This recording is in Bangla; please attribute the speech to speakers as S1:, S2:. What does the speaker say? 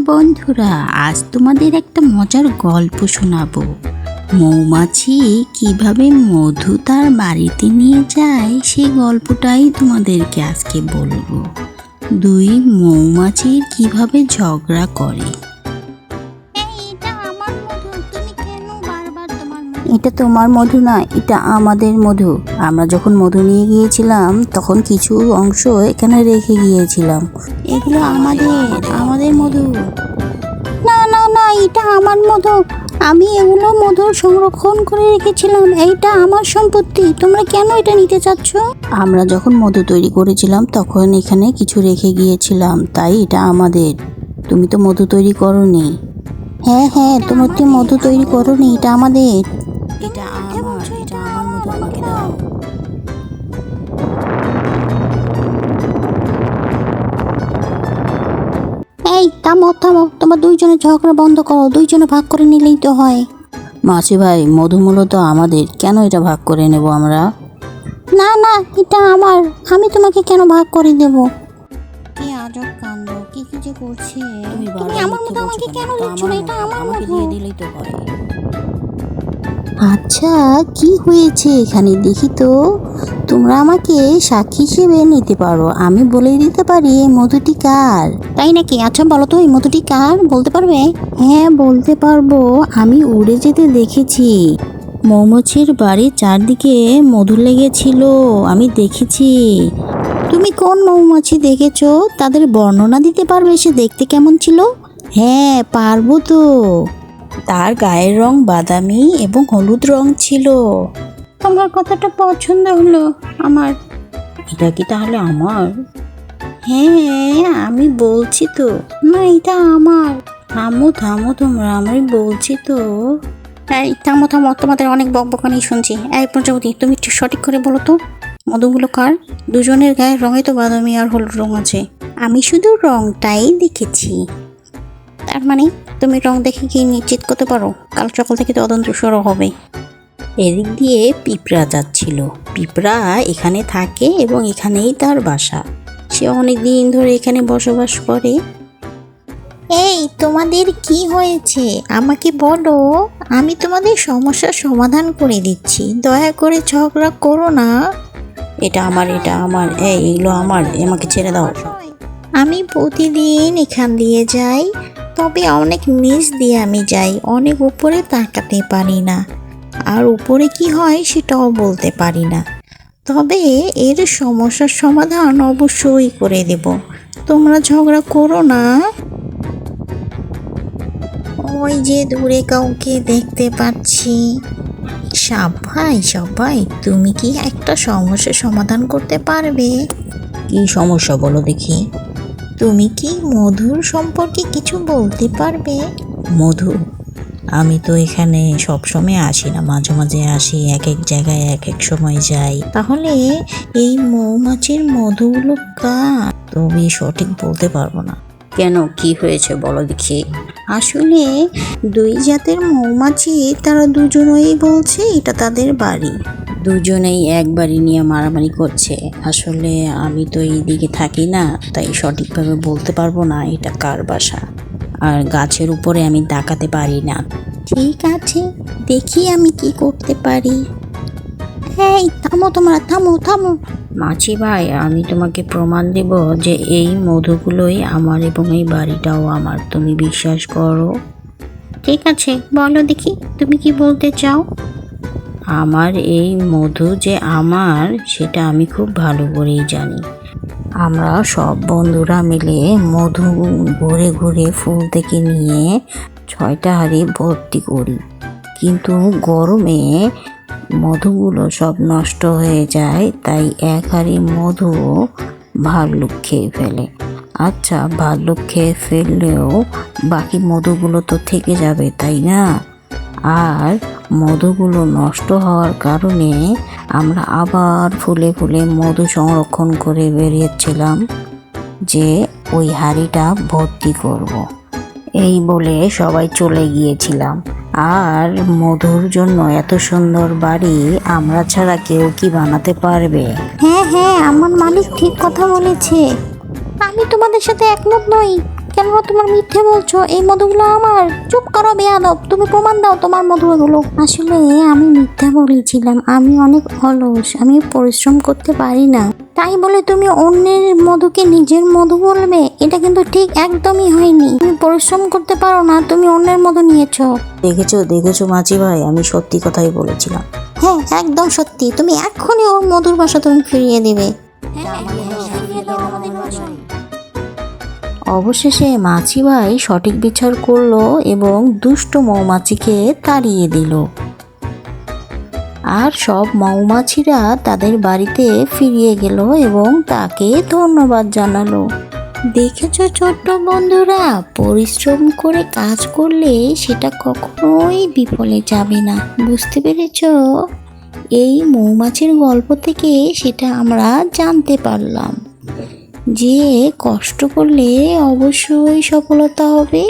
S1: বন্ধুরা, আজ তোমাদের একটা মজার গল্প শোনাবো। মৌমাছি কিভাবে মধু তার বাড়িতে নিয়ে যায় সেই গল্পটাই তোমাদেরকে আজকে বলবো। দুই মৌমাছির কিভাবে ঝগড়া করে। এটা তোমার মধু না, এটা আমাদের মধু। আমরা যখন মধু নিয়ে গিয়েছিলাম তখন কিছু অংশ এখানে রেখে গিয়েছিলাম। এগুলো আমাদের মধু। না না না, এটা আমার মধু। আমি এগুলো মধু সংরক্ষণ করে রেখেছিলাম। এইটা আমার সম্পত্তি। তোমরা কেন এটা নিতে চাচ্ছ? আমরা যখন মধু তৈরি করেছিলাম তখন এখানে কিছু রেখে গিয়েছিলাম, তাই এটা আমাদের। তুমি তো মধু তৈরি করোনি। হ্যাঁ হ্যাঁ, তুমি তো মধু তৈরি করোনি, এটা আমাদের। এটা আমার মধু, আমাকে দাও। এই থামো, তোমার দুইজনে ঝগড়া বন্ধ করো। দুইজনে ভাগ করে নিলেই তো হয়। মাছি ভাই, মধু মূলত আমাদের, কেন এটা ভাগ করে নেব আমরা? না না, এটা আমার। আমি তোমাকে কেন ভাগ করে দেব? কি আজব কাণ্ড, কি যে করছে। তুমি আমার মতো আমাকে কেন দিচ্ছ না? এটা আমার মধু। দিয়ে দিলেই তো হয়। আচ্ছা, কি হয়েছে এখানে দেখি তো। তোমরা আমাকে সাক্ষী হিসেবে নিতে পারো। আমি বলে দিতে পারি এই মধুটি কার। তাই নাকি? আচ্ছা বলো তো, এই মধুটি কার, বলতে পারবে? হ্যাঁ বলতে পারবো। আমি উড়ে যেতে দেখেছি। মৌমাছির বাড়ির চারদিকে মধু লেগেছিল, আমি দেখেছি। তুমি কোন মৌমাছি দেখেছো? তাদের বর্ণনা দিতে পারবে সে দেখতে কেমন ছিল? হ্যাঁ পারবো তো। তার গায়ের রং বাদামি এবং হলুদ রং ছিল। তোমার কথাটা পছন্দ হলো আমার। এটা কি তাহলে আমার? হ্যাঁ আমি বলছি তো। না এটা আমার। থামো তোমরা, আমি বলছি তো। এই থামো, তোমাদের অনেক বকবকানি শুনছি। এই প্রজাপতি, তুমি একটু সঠিক করে বলো তো, মধুগুলো কার? দুজনের গায়ের রঙে তো বাদামি আর হলুদ রং আছে। আমি শুধু রংটাই দেখেছি। তার মানে তুমি রং দেখে কি নিশ্চিত করতে পারো? কাল সকাল থেকে তদন্ত শুরু হবে। এদিক দিয়ে পিঁপড়া যাচ্ছিল। পিঁপড়া এখানে থাকে এবং এখানেই তার বাসা। সে অনেক দিন ধরে এখানে বসবাস করে। এই তোমাদের কি হয়েছে আমাকে বলো, আমি তোমাদের সমস্যার সমাধান করে দিচ্ছি। দয়া করে ঝগড়া করো না। এটা আমার। এগুলো আমার, আমাকে ছেড়ে দাও। আমি প্রতিদিন এখান দিয়ে যাই, তবে অনেক নিচ দিয়ে আমি যাই। অনেক উপরে তাকাতে পারি না, আর উপরে কি হয় সেটাও বলতে পারি না। তবে এর সমস্যার সমাধান অবশ্যই করে দেব। তোমরা ঝগড়া করো না। ওই যে দূরে কাউকে দেখতে পাচ্ছি। সবাই তুমি কি একটা সমস্যার সমাধান করতে পারবে? কি সমস্যা বলো দেখি। তুমি কি মধুর সম্পর্কে কিছু বলতে পারবে? মধু? আমি তো এখানে সবসময় আসি না, মাঝে মাঝে আসি, এক এক জায়গায় এক এক সময় যাই। তাহলে এই মৌমাছির মধুগুলো কার? তুমি সঠিক বলতে পারবো না। কেন, কি হয়েছে বলো দেখি। আসলে দুই জাতের মৌমাছি, তারা দুজনেই বলছে এটা তাদের বাড়ি। দুজনেই এক বাড়ি নিয়ে মারামারি করছে। আসলে আমি তো এই দিকে থাকি না, তাই সঠিকভাবে বলতে পারবো না এটা কার বাসা। আর গাছের উপরে আমি তাকাতে পারি না। ঠিক আছে, দেখি আমি কি করতে পারি। এই থামো তোমরা, থামো। মাছি ভাই, আমি তোমাকে প্রমাণ দেব যে এই মধুগুলোই আমার এবং এই বাড়িটাও আমার। তুমি বিশ্বাস করো? ঠিক আছে, বলো দেখি তুমি কি বলতে চাও। আমার এই মধু যে আমার, সেটা আমি খুব ভালো করেই জানি। আমরা সব বন্ধুরা মিলে মধু ঘুরে ঘুরে ফুল থেকে নিয়ে 6টা হাঁড়ি ভর্তি করি, কিন্তু গরমে মধুগুলো সব নষ্ট হয়ে যায়, তাই 1 হাঁড়ি মধু ভাল্লুক খেয়ে ফেলে। আচ্ছা, ভাল্লুক খেয়ে ফেললেও বাকি মধুগুলো তো থেকে যাবে, তাই না? আর মধুগুলো নষ্ট হওয়ার কারণে আমরা আবার ফুলে ফুলে মধু সংরক্ষণ করে বেরিয়েছিলাম যে ওই হাঁড়িটা ভর্তি করব। এই বলে সবাই চলে গিয়েছিলাম। আর মধুর জন্য এত সুন্দর বাড়ি আমরা ছাড়া কেউ কি বানাতে পারবে? হ্যাঁ, আমার মালিক ঠিক কথা বলেছে। আমি তোমাদের সাথে একমত নই। কেন তোমার মিথ্যে বলছো? এই মধুগুলো আমার। চুপ করো বেয়াদব, তুমি প্রমাণ দাও তোমার মধু এগুলো। আসলে আমি মিথ্যা বলেছিলাম, আমি অনেক অলস, আমি পরিশ্রম করতে পারি না। তাই বলে তুমি অন্যের মধুকে নিজের মধু বলবে? এটা কিন্তু ঠিক একদমই হয়নি। তুমি পরিশ্রম করতে পারো না, তুমি অন্যের মধু নিয়েছো।
S2: দেখেছো মাছি ভাই, আমি সত্যি কথাই বলেছিলাম।
S1: হ্যাঁ, একদম সত্যি। তুমি এক্ষুনি ওর মধুর বাসা তুমি ফিরিয়ে দিবে।
S2: অবশেষে মাছি ভাই সঠিক বিচার করলো এবং দুষ্ট মৌমাছিকে তাড়িয়ে দিল। আর সব মৌমাছিরা তাদের বাড়িতে ফিরিয়ে গেল এবং তাকে ধন্যবাদ জানালো। দেখেছো ছোট্ট বন্ধুরা, পরিশ্রম করে কাজ করলে সেটা কখনোই বিফলে যাবে না। বুঝতে পেরেছো? এই মৌমাছির গল্প থেকে সেটা আমরা জানতে পারলাম যে কষ্ট করলে অবশ্যই সফলতা হবে।